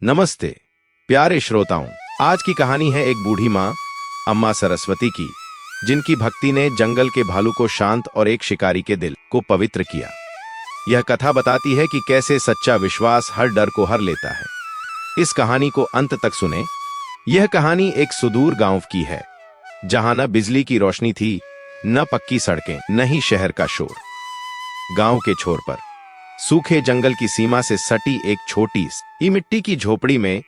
नमस्ते प्यारे श्रोताओं। आज की कहानी है एक बूढ़ी माँ अम्मा सरस्वती की, जिनकी भक्ति ने जंगल के भालू को शांत और एक शिकारी के दिल को पवित्र किया। यह कथा बताती है कि कैसे सच्चा विश्वास हर डर को हर लेता है। इस कहानी को अंत तक सुने। यह कहानी एक सुदूर गांव की है, जहां न बिजली की रोशनी थी, न पक्की सड़कें, न ही शहर का शोर। गांव के छोर पर सूखे जंगल की सीमा से सटी एक छोटी सी मिट्टी की झोपड़ी में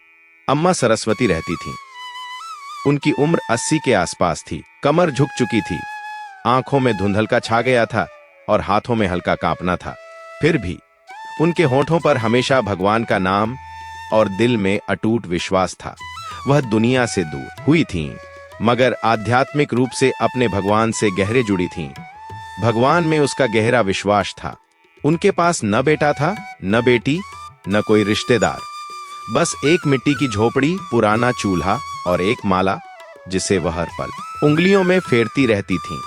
अम्मा सरस्वती रहती थीं। उनकी उम्र 80 के आसपास थी, कमर झुक चुकी थी, आंखों में धुंधलका छा गया था और हाथों में हल्का कांपना था। फिर भी उनके होठों पर हमेशा भगवान का नाम और दिल में अटूट विश्वास था। वह दुनिया से दूर हुई थीं, मगर आध्यात्मिक रूप से अपने भगवान से गहरे जुड़ी थीं। भगवान में उसका गहरा विश्वास था। उनके पास न बेटा था, न बेटी, न कोई रिश्तेदार, बस एक मिट्टी की झोपड़ी, पुराना चूल्हा और एक माला, जिसे वह हर पल उंगलियों में फेरती रहती थीं।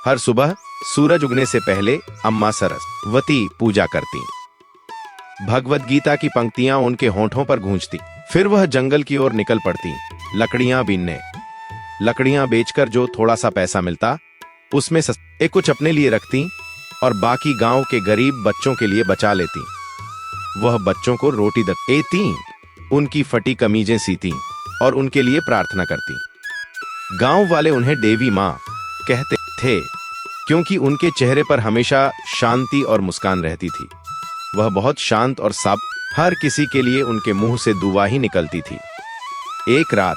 हर सुबह सूरज उगने से पहले अम्मा सरस्वती पूजा करती। भगवद गीता की पंक्तियां उनके होठों पर गूंजती। फिर वह जंगल की ओर निकल पड़ती, लकड़ियां बीनने। लकड़ियां बेचकर जो थोड़ा सा पैसा मिलता, उसमें से कुछ अपने लिए रखती और बाकी गांव के गरीब बच्चों के लिए बचा लेती। वह बच्चों को रोटी देती, उनकी फटी कमीजें सीती और उनके लिए प्रार्थना करती। गांव वाले उन्हें देवी मां कहते थे, क्योंकि उनके चेहरे पर हमेशा शांति और मुस्कान रहती थी। वह बहुत शांत और साफ, हर किसी के लिए उनके मुंह से दुआ ही निकलती थी। एक रात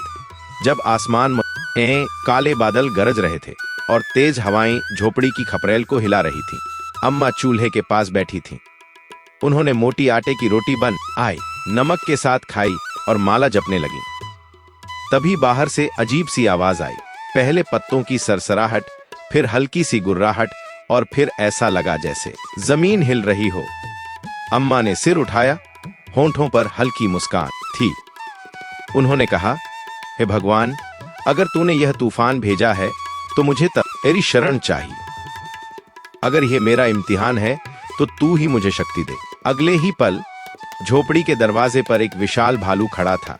जब आसमान में काले बादल गरज रहे थे और तेज हवाएं झोपड़ी की खपरेल को हिला रही थीं, अम्मा चूल्हे के पास बैठी थीं। उन्होंने मोटी आटे की रोटी बन आई, नमक के साथ खाई और माला जपने लगी। तभी बाहर से अजीब सी आवाज आई, पहले पत्तों की सरसराहट, फिर हल्की सी गुर्राहट और फिर ऐसा लगा जैसे जमीन हिल रही हो। अम्मा ने सिर उठाया, होंठों पर हल्की मुस्कान थी। उन्होंने कहा, हे भगवान, अगर तूने यह तूफान भेजा है तो मुझे तेरी शरण चाहिए। अगर यह मेरा इम्तिहान है तो तू ही मुझे शक्ति दे। अगले ही पल झोपड़ी के दरवाजे पर एक विशाल भालू खड़ा था।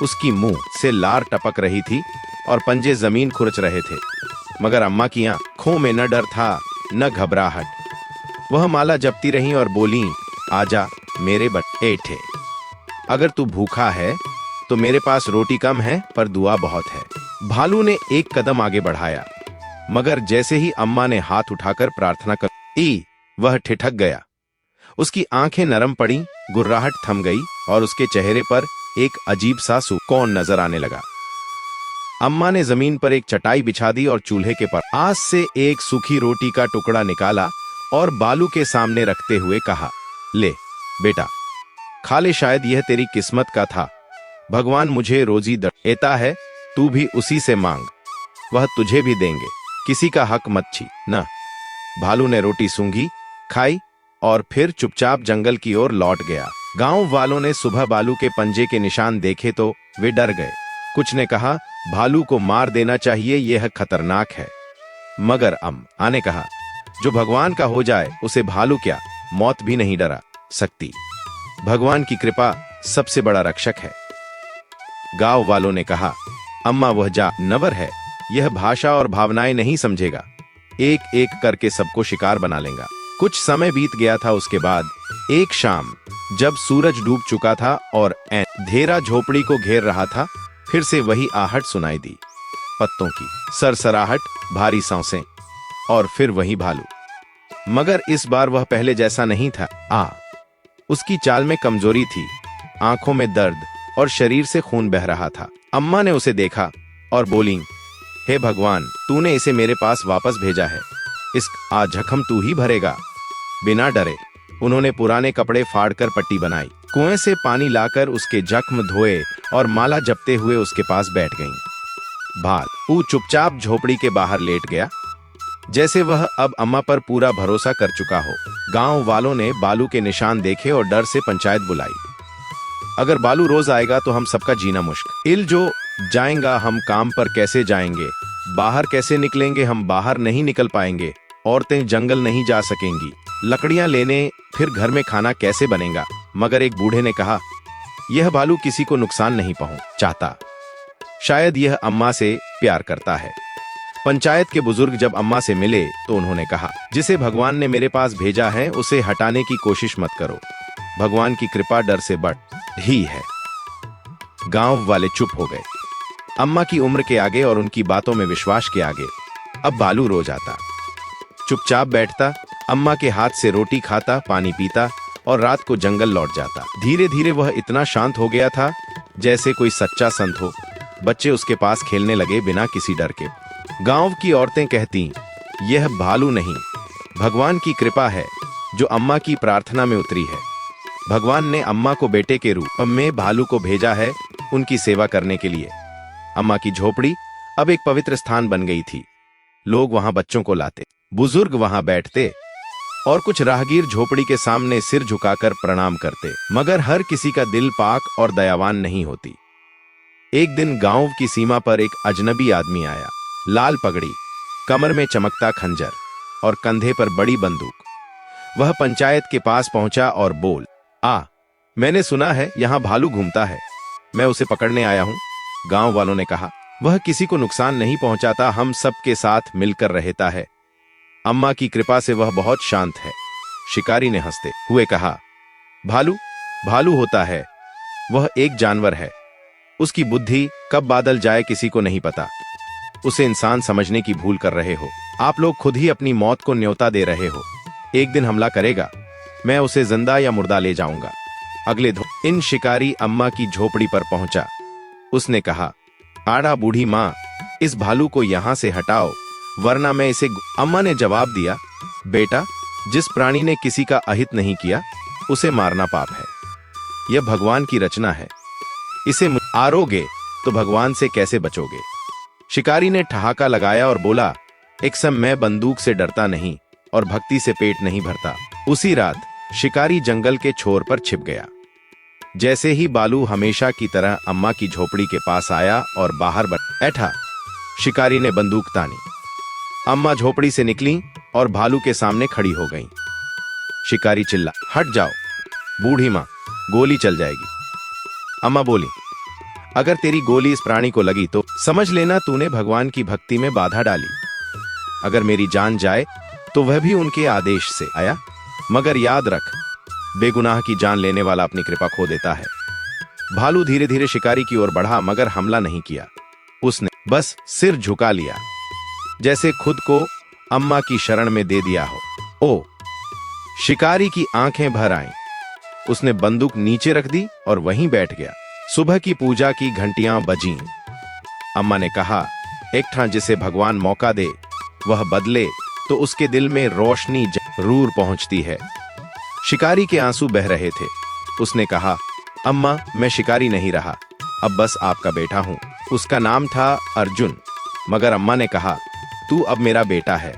उसकी मुंह से लार टपक रही थी और पंजे जमीन खुरच रहे थे, मगर अम्मा की आंखों में न डर था न घबराहट। वह माला जपती रही और बोली, आजा मेरे बेटे, अगर तू भूखा है तो मेरे पास रोटी कम है पर दुआ बहुत है। भालू ने एक कदम आगे बढ़ाया, मगर जैसे ही अम्मा ने हाथ उठाकर प्रार्थना की, वह ठिठक गया। उसकी आंखें नरम पड़ी, गुर्राहट थम गई और उसके चेहरे पर एक अजीब सा सुकून नजर आने लगा। अम्मा ने जमीन पर एक चटाई बिछा दी और चूल्हे के पास से एक सूखी रोटी का टुकड़ा निकाला और बालू के सामने रखते हुए कहा, ले बेटा, खा ले, शायद यह तेरी किस्मत का था। भगवान मुझे रोजी देता है, तू भी उसी से मांग, वह तुझे भी देंगे, किसी का हक मत छीन। भालू ने रोटी सूंघी, खाई और फिर चुपचाप जंगल की ओर लौट गया। गांव वालों ने सुबह भालू के पंजे के निशान देखे तो वे डर गए। कुछ ने कहा, भालू को मार देना चाहिए, यह खतरनाक है। मगर अम्मा ने कहा, जो भगवान का हो जाए उसे भालू क्या, मौत भी नहीं डरा सकती। भगवान की कृपा सबसे बड़ा रक्षक है। गांव वालों ने कहा, अम्मा वह जानवर है, यह भाषा और भावनाएं नहीं समझेगा, एक एक करके सबको शिकार बना लेगा। कुछ समय बीत गया था। उसके बाद एक शाम जब सूरज डूब चुका था और अंधेरा झोपड़ी को घेर रहा था, फिर से वही आहट सुनाई दी, पत्तों की सरसराहट, भारी सांसें और फिर वही भालू। मगर इस बार वह पहले जैसा नहीं था। उसकी चाल में कमजोरी थी, आंखों में दर्द और शरीर से खून बह रहा था। अम्मा ने उसे देखा और बोली, हे भगवान, तूने इसे मेरे पास वापस भेजा है, इसका जख्म तू ही भरेगा। बिना डरे उन्होंने पुराने कपड़े फाड़कर पट्टी बनाई, कुएं से पानी लाकर उसके जख्म धोए और माला जपते हुए उसके पास बैठ गईं। भालू चुपचाप झोपड़ी के बाहर लेट गया, जैसे वह अब अम्मा पर पूरा भरोसा कर चुका हो। गांव वालों ने बालू के निशान देखे और डर से पंचायत बुलाई। अगर बालू रोज आएगा तो हम सबका जीना मुश्किल जो जाएगा। हम काम पर कैसे जाएंगे, बाहर कैसे निकलेंगे, हम बाहर नहीं निकल पाएंगे, औरतें जंगल नहीं जा सकेंगी, लकड़ियां लेने, फिर घर में खाना कैसे बनेगा। मगर एक बूढ़े ने कहा, यह भालू किसी को नुकसान नहीं पहुंचाता। शायद यह अम्मा से प्यार करता है। पंचायत के बुजुर्ग जब अम्मा से मिले तो उन्होंने कहा, जिसे भगवान ने मेरे पास भेजा है उसे हटाने की कोशिश मत करो। भगवान की कृपा डर से बढ़ ही है। गांव वाले चुप हो गए। अम्मा की उम्र के आगे और उनकी बातों में विश्वास के आगे अब भालू रो जाता। चुपचाप बैठता, अम्मा के हाथ से रोटी खाता, पानी पीता और रात को जंगल लौट जाता। धीरे धीरे वह इतना शांत हो गया था जैसे कोई सच्चा संत हो। बच्चे उसके पास खेलने लगे बिना किसी डर के। गांव की औरतें कहती, यह भालू नहीं, भगवान की कृपा है जो अम्मा की प्रार्थना में उतरी है। भगवान ने अम्मा को बेटे के रूप में भालू को भेजा है उनकी सेवा करने के लिए। अम्मा की झोपड़ी अब एक पवित्र स्थान बन गई थी। लोग वहां बच्चों को लाते, बुजुर्ग वहां बैठते और कुछ राहगीर झोपड़ी के सामने सिर झुकाकर प्रणाम करते। मगर हर किसी का दिल पाक और दयावान नहीं होती। एक दिन गांव की सीमा पर एक अजनबी आदमी आया। लाल पगड़ी, कमर में चमकता खंजर और कंधे पर बड़ी बंदूक। वह पंचायत के पास पहुंचा और बोल, मैंने सुना है यहां भालू घूमता है, मैं उसे पकड़ने आया हूं। गांव वालों ने कहा, वह किसी को नुकसान नहीं पहुंचाता, हम सबके साथ मिलकर रहता है। अम्मा की कृपा से वह बहुत शांत है। शिकारी ने हंसते हुए कहा, भालू भालू होता है, वह एक जानवर है। उसकी बुद्धि कब बादल जाए किसी को नहीं पता। उसे इंसान समझने की भूल कर रहे हो। आप लोग खुद ही अपनी मौत को न्योता दे रहे हो। एक दिन हमला करेगा, मैं उसे जिंदा या मुर्दा ले जाऊंगा। अगले इन शिकारी अम्मा की झोपड़ी पर पहुंचा। उसने कहा, आड़ा बूढ़ी माँ, इस भालू को यहां से हटाओ वरना मैं इसे। अम्मा ने जवाब दिया, बेटा, जिस प्राणी ने किसी का अहित नहीं किया उसे मारना पाप है। यह भगवान की रचना है, इसे मारोगे तो भगवान से कैसे बचोगे। शिकारी ने ठहाका लगाया और बोला, एक समय मैं बंदूक से डरता नहीं और भक्ति से पेट नहीं भरता। उसी रात शिकारी जंगल के छोर पर छिप गया। जैसे ही बालू हमेशा की तरह अम्मा की झोपड़ी के पास आया और बाहर बैठा, शिकारी ने बंदूक तानी। अम्मा झोपड़ी से निकली और भालू के सामने खड़ी हो गईं। शिकारी चिल्ला, हट जाओ बूढ़ी माँ, गोली चल जाएगी। अम्मा बोली, अगर तेरी गोली इस प्राणी को लगी तो समझ लेना तूने भगवान की भक्ति में बाधा डाली। अगर मेरी जान जाए तो वह भी उनके आदेश से आया। मगर याद रख, बेगुनाह की जान लेने वाला अपनी कृपा खो देता है। भालू धीरे धीरे शिकारी की ओर बढ़ा मगर हमला नहीं किया। उसने बस सिर झुका लिया, जैसे खुद को अम्मा की शरण में दे दिया हो। ओ, शिकारी की आंखें भर आईं। उसने बंदूक नीचे रख दी और वहीं बैठ गया। सुबह की पूजा की घंटियां बजीं। अम्मा ने कहा, एक ठां जिसे भगवान मौका दे वह बदले तो उसके दिल में रोशनी जरूर पहुंचती है। शिकारी के आंसू बह रहे थे। उसने कहा, अम्मा, मैं शिकारी नहीं रहा, अब बस आपका बेटा हूं। उसका नाम था अर्जुन। मगर अम्मा ने कहा, तू अब मेरा बेटा है।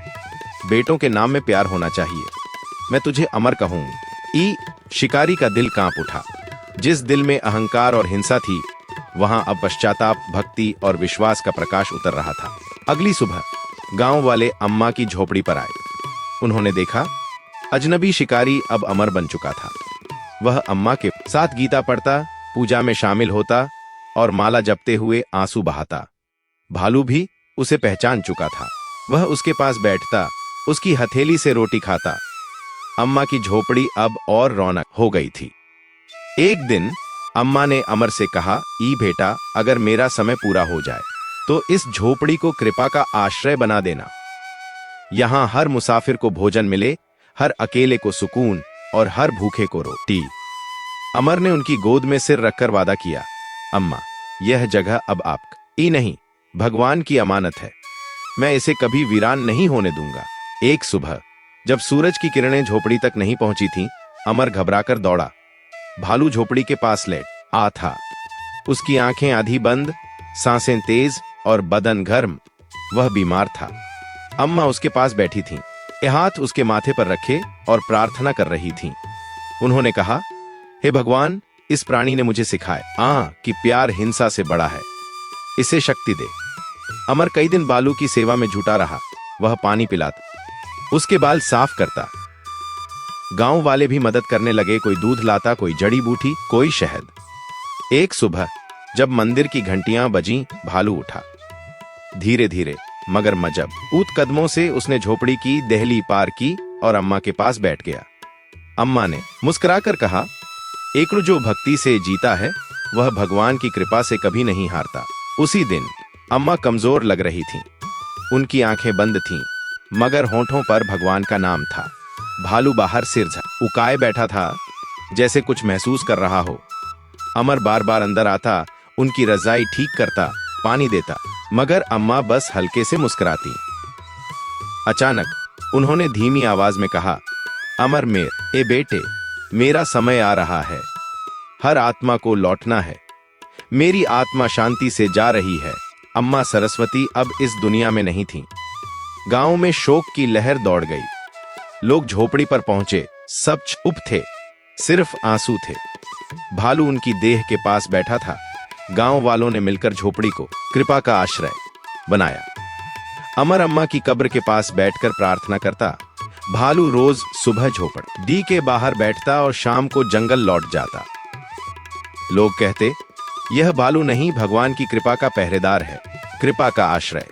बेटों के नाम में प्यार होना चाहिए। मैं तुझे अमर कहूंगी। शिकारी का दिल कांप उठा। जिस दिल में अहंकार और हिंसा थी वहां अब पश्चाताप, भक्ति और विश्वास का प्रकाश उतर रहा था। अगली सुबह गांव वाले अम्मा की झोपड़ी पर आए। उन्होंने देखा अजनबी शिकारी अब अमर बन चुका था। वह अम्मा के साथ गीता पढ़ता, पूजा में शामिल होता और माला जपते हुए आंसू बहाता। भालू भी उसे पहचान चुका था। वह उसके पास बैठता, उसकी हथेली से रोटी खाता। अम्मा की झोपड़ी अब और रौनक हो गई थी। एक दिन अम्मा ने अमर से कहा, ई बेटा, अगर मेरा समय पूरा हो जाए तो इस झोपड़ी को कृपा का आश्रय बना देना। यहां हर मुसाफिर को भोजन मिले, हर अकेले को सुकून और हर भूखे को रोटी। अमर ने उनकी गोद में सिर रखकर वादा किया, अम्मा, यह जगह अब आपकी नहीं, भगवान की अमानत है। मैं इसे कभी वीरान नहीं होने दूंगा। एक सुबह जब सूरज की किरणें झोपड़ी तक नहीं पहुंची थीं, अमर घबराकर दौड़ा। भालू झोपड़ी के पास लेट आ था। उसकी आंखें आधी बंद, सांसें तेज और बदन गर्म। वह बीमार था। अम्मा उसके पास बैठी थीं, हाथ उसके माथे पर रखे और प्रार्थना कर रही थीं। उन्होंने कहा, हे भगवान, इस प्राणी ने मुझे सिखाया कि प्यार हिंसा से बड़ा है। इसे शक्ति दे। अमर कई दिन बालू की सेवा में जुटा रहा। वह पानी पिलाता, उसके बाल साफ करता। गांव वाले भी मदद करने लगे। कोई दूध लाता, कोई जड़ी बूटी, कोई शहद। एक सुबह जब मंदिर की घंटियां बजीं, भालू उठा। धीरे धीरे मगर मजब ऊंट कदमों से उसने झोपड़ी की देहली पार की और अम्मा के पास बैठ गया। अम्मा ने मुस्कुराकर कहा, एकड़ू जो भक्ति से जीता है वह भगवान की कृपा से कभी नहीं हारता। उसी दिन अम्मा कमजोर लग रही थीं। उनकी आंखें बंद थीं, मगर होंठों पर भगवान का नाम था। भालू बाहर सिर झुकाए बैठा था, जैसे कुछ महसूस कर रहा हो। अमर बार बार अंदर आता, उनकी रजाई ठीक करता, पानी देता, मगर अम्मा बस हल्के से मुस्कुराती। अचानक उन्होंने धीमी आवाज में कहा, अमर ए बेटे, मेरा समय आ रहा है। हर आत्मा को लौटना है। मेरी आत्मा शांति से जा रही है। अम्मा सरस्वती अब इस दुनिया में नहीं थीं। गांव में शोक की लहर दौड़ गई। लोग झोपड़ी पर पहुंचे, सब चुप थे, सिर्फ आंसू थे। भालू उनकी देह के पास बैठा था। गांव वालों ने मिलकर झोपड़ी को कृपा का आश्रय बनाया। अमर अम्मा की कब्र के पास बैठकर प्रार्थना करता। भालू रोज सुबह झोपड़ी के बाहर बैठता और शाम को जंगल लौट जाता। लोग कहते, यह भालू नहीं, भगवान की कृपा का पहरेदार है, कृपा का आश्रय।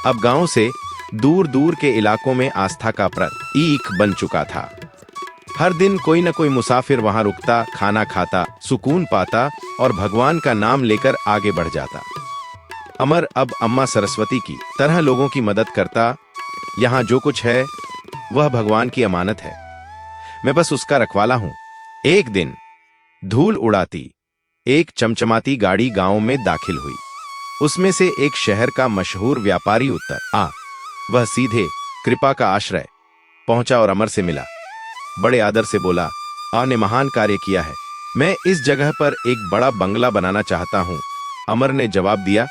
अब गांव से दूर दूर के इलाकों में आस्था का प्रतीक बन चुका था। हर दिन कोई न कोई मुसाफिर वहां रुकता, खाना खाता, सुकून पाता और भगवान का नाम लेकर आगे बढ़ जाता। अमर अब अम्मा सरस्वती की तरह लोगों की मदद करता। यहाँ जो कुछ है वह भगवान की अमानत है, मैं बस उसका रखवाला हूं। एक दिन धूल उड़ाती एक चमचमाती गाड़ी गांव में दाखिल हुई। उसमें से एक शहर का मशहूर व्यापारी उतर वह सीधे कृपा का आश्रय पहुंचा और अमर से मिला। बड़े आदर से बोला, आपने महान कार्य किया है, मैं इस जगह पर एक बड़ा बंगला बनाना चाहता हूं। अमर ने जवाब दिया,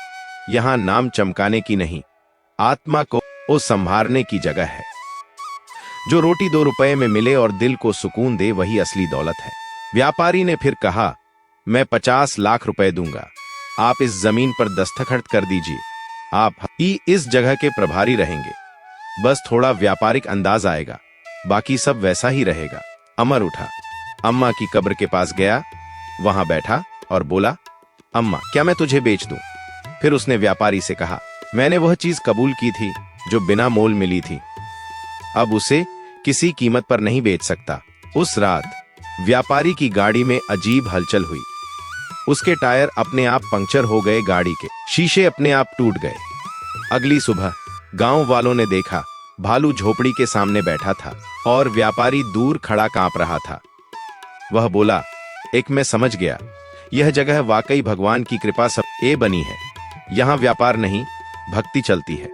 यहां नाम चमकाने की नहीं, आत्मा को संभालने की जगह है। जो रोटी 2 रुपए में मिले और दिल को सुकून दे, वही असली दौलत है। व्यापारी ने फिर कहा, मैं 50 लाख रुपए दूंगा, आप इस जमीन पर दस्तखत कर दीजिए। आप ही इस जगह के प्रभारी रहेंगे। बस थोड़ा व्यापारिक अंदाज आएगा, बाकी सब वैसा ही रहेगा। अमर उठा, अम्मा की कब्र के पास गया, वहां बैठा और बोला, अम्मा, क्या मैं तुझे बेच दूं? फिर उसने व्यापारी से कहा, मैंने वह चीज कबूल की थी जो बिना मोल मिली थी, अब उसे किसी कीमत पर नहीं बेच सकता। उस रात व्यापारी की गाड़ी में अजीब हलचल हुई। उसके टायर अपने आप पंक्चर हो गए, गाड़ी के शीशे अपने आप टूट गए। अगली सुबह गांव वालों ने देखा, भालू झोपड़ी के सामने बैठा था और व्यापारी दूर खड़ा कांप रहा था। वह बोला, एक मैं समझ गया, यह जगह वाकई भगवान की कृपा से बनी है। यहाँ व्यापार नहीं, भक्ति चलती है।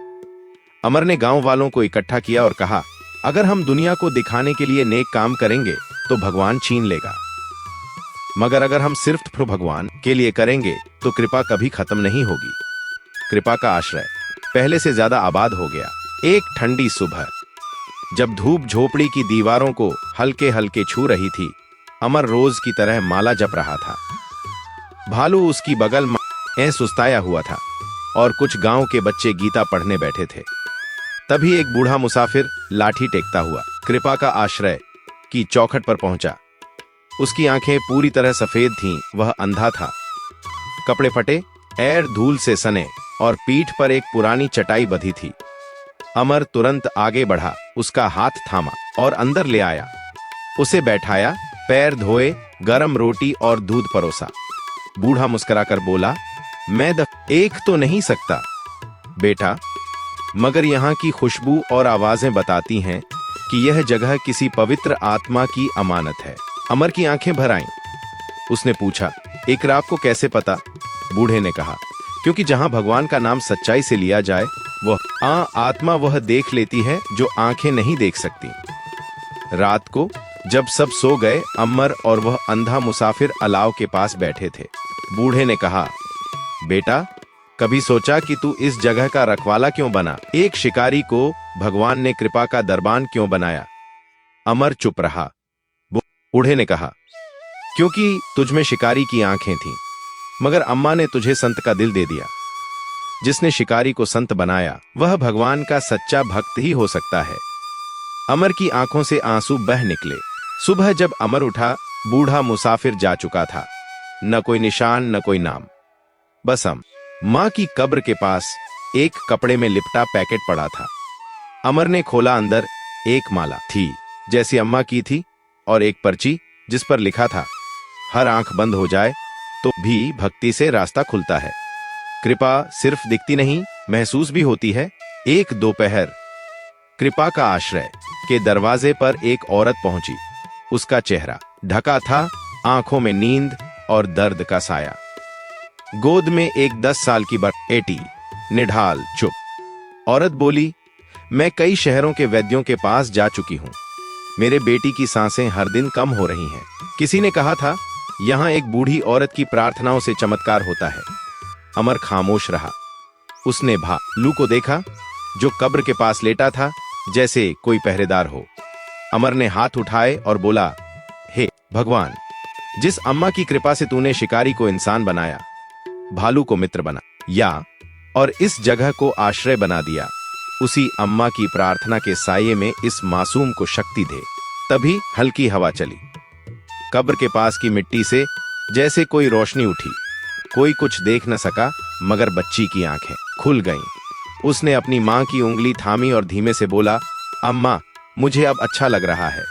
अमर ने गांव वालों को इकट्ठा किया और कहा, अगर हम दुनिया को दिखाने के लिए नेक काम करेंगे तो भगवान छीन लेगा, मगर अगर हम सिर्फ भगवान के लिए करेंगे तो कृपा कभी खत्म नहीं होगी। कृपा का आश्रय पहले से ज्यादा आबाद हो गया। एक ठंडी सुबह जब धूप झोपड़ी की दीवारों को हल्के हल्के छू रही थी, अमर रोज की तरह माला जप रहा था। भालू उसकी बगल में सुस्ताया हुआ था और कुछ गांव के बच्चे गीता पढ़ने बैठे थे। तभी एक बूढ़ा मुसाफिर लाठी टेकता हुआ कृपा का आश्रय की चौखट पर पहुंचा। उसकी आंखें पूरी तरह सफेद थीं, वह अंधा था। कपड़े फटे, पैर धूल से सने और पीठ पर एक पुरानी चटाई बंधी थी। अमर तुरंत आगे बढ़ा, उसका हाथ थामा और अंदर ले आया। उसे बैठाया, पैर धोए, गरम रोटी और दूध परोसा। बूढ़ा मुस्कुराकर बोला, मैं एक तो नहीं सकता बेटा, मगर यहाँ की खुशबू और आवाजें बताती हैं कि यह जगह किसी पवित्र आत्मा की अमानत है। अमर की आंखें भर आईं। उसने पूछा, इकरा आपको कैसे पता? बूढ़े ने कहा, क्योंकि जहां भगवान का नाम सच्चाई से लिया जाए, वह आत्मा वह देख लेती है जो आंखें नहीं देख सकती। रात को जब सब सो गए, अमर और वह अंधा मुसाफिर अलाव के पास बैठे थे। बूढ़े ने कहा, बेटा, कभी सोचा कि तू इस जगह का रखवाला क्यों बना? एक शिकारी को भगवान ने कृपा का दरबान क्यों बनाया? अमर चुप रहा। बूढ़े ने कहा, क्योंकि तुझमें शिकारी की आंखें थीं, मगर अम्मा ने तुझे संत का दिल दे दिया। जिसने शिकारी को संत बनाया, वह भगवान का सच्चा भक्त ही हो सकता है। अमर की आंखों से आंसू बह निकले। सुबह जब अमर उठा, बूढ़ा मुसाफिर जा चुका था। न कोई निशान, न कोई नाम। बस माँ की कब्र के पास एक कपड़े में लिपटा पैकेट पड़ा था। अमर ने खोला, अंदर एक माला थी जैसी अम्मा की थी, और एक पर्ची जिस पर लिखा था, हर आंख बंद हो जाए तो भी भक्ति से रास्ता खुलता है। कृपा सिर्फ दिखती नहीं, महसूस भी होती है। एक दोपहर कृपा का आश्रय के दरवाजे पर एक औरत पहुंची। उसका चेहरा ढका था, आंखों में नींद और दर्द का साया। गोद में एक 10 साल की बेटी, निढाल, चुप। औरत बोली, मैं कई शहरों के वैद्यों के पास जा चुकी हूं। मेरे बेटी की सांसें हर दिन कम हो रही हैं। किसी ने कहा था यहां एक बूढ़ी औरत की प्रार्थनाओं से चमत्कार होता है। अमर खामोश रहा। उसने भालू को देखा जो कब्र के पास लेटा था, जैसे कोई पहरेदार हो। अमर ने हाथ उठाए और बोला, हे भगवान, जिस अम्मा की कृपा से तूने शिकारी को इंसान बनाया, भालू को मित्र बना या और इस जगह को आश्रय बना दिया, उसी अम्मा की प्रार्थना के साये में इस मासूम को शक्ति दे। तभी हल्की हवा चली। कब्र के पास की मिट्टी से जैसे कोई रोशनी उठी। कोई कुछ देख न सका, मगर बच्ची की आंखें खुल गईं। उसने अपनी मां की उंगली थामी और धीमे से बोला, अम्मा, मुझे अब अच्छा लग रहा है।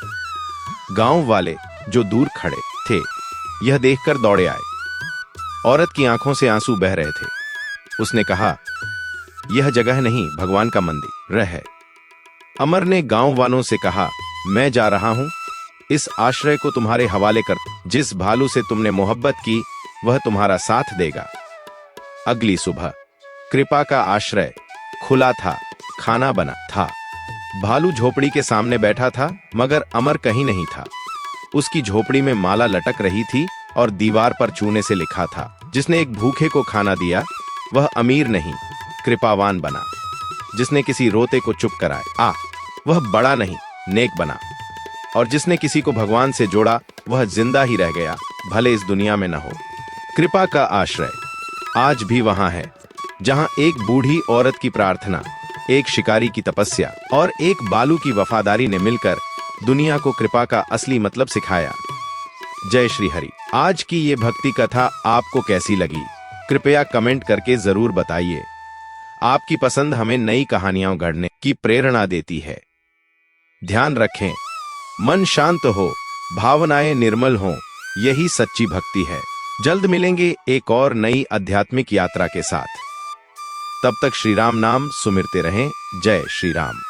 गांव वाले जो दूर खड़े थे यह देखकर दौड़े आए। औरत की आंखों से आंसू बह रहे थे। उसने कहा, यह जगह नहीं, भगवान का मंदिर है। अमर ने गांव वालों से कहा, मैं जा रहा हूं, इस आश्रय को तुम्हारे हवाले कर। जिस भालू से तुमने मोहब्बत की वह तुम्हारा साथ देगा। अगली सुबह कृपा का आश्रय खुला था, खाना बना था। भालू झोपड़ी के सामने बैठा था, मगर अमर कहीं नहीं था। उसकी झोपड़ी में माला लटक रही थी और दीवार पर चूने से लिखा था, जिसने एक भूखे को खाना दिया वह अमीर नहीं, कृपावान बना। जिसने किसी रोते को चुप कराया, वह बड़ा नहीं, नेक बना। और जिसने किसी को भगवान से जोड़ा वह जिंदा ही रह गया, भले इस दुनिया में न हो। कृपा का आश्रय आज भी वहां है, जहां एक बूढ़ी औरत की प्रार्थना, एक शिकारी की तपस्या और एक बालू की वफादारी ने मिलकर दुनिया को कृपा का असली मतलब सिखाया। जय श्री हरि। आज की ये भक्ति कथा आपको कैसी लगी, कृपया कमेंट करके जरूर बताइए। आपकी पसंद हमें नई कहानियां गढ़ने की प्रेरणा देती है। ध्यान रखें, मन शांत हो, भावनाएं निर्मल हों, यही सच्ची भक्ति है। जल्द मिलेंगे एक और नई आध्यात्मिक यात्रा के साथ। तब तक श्री राम नाम सुमिरते रहें। जय श्री राम।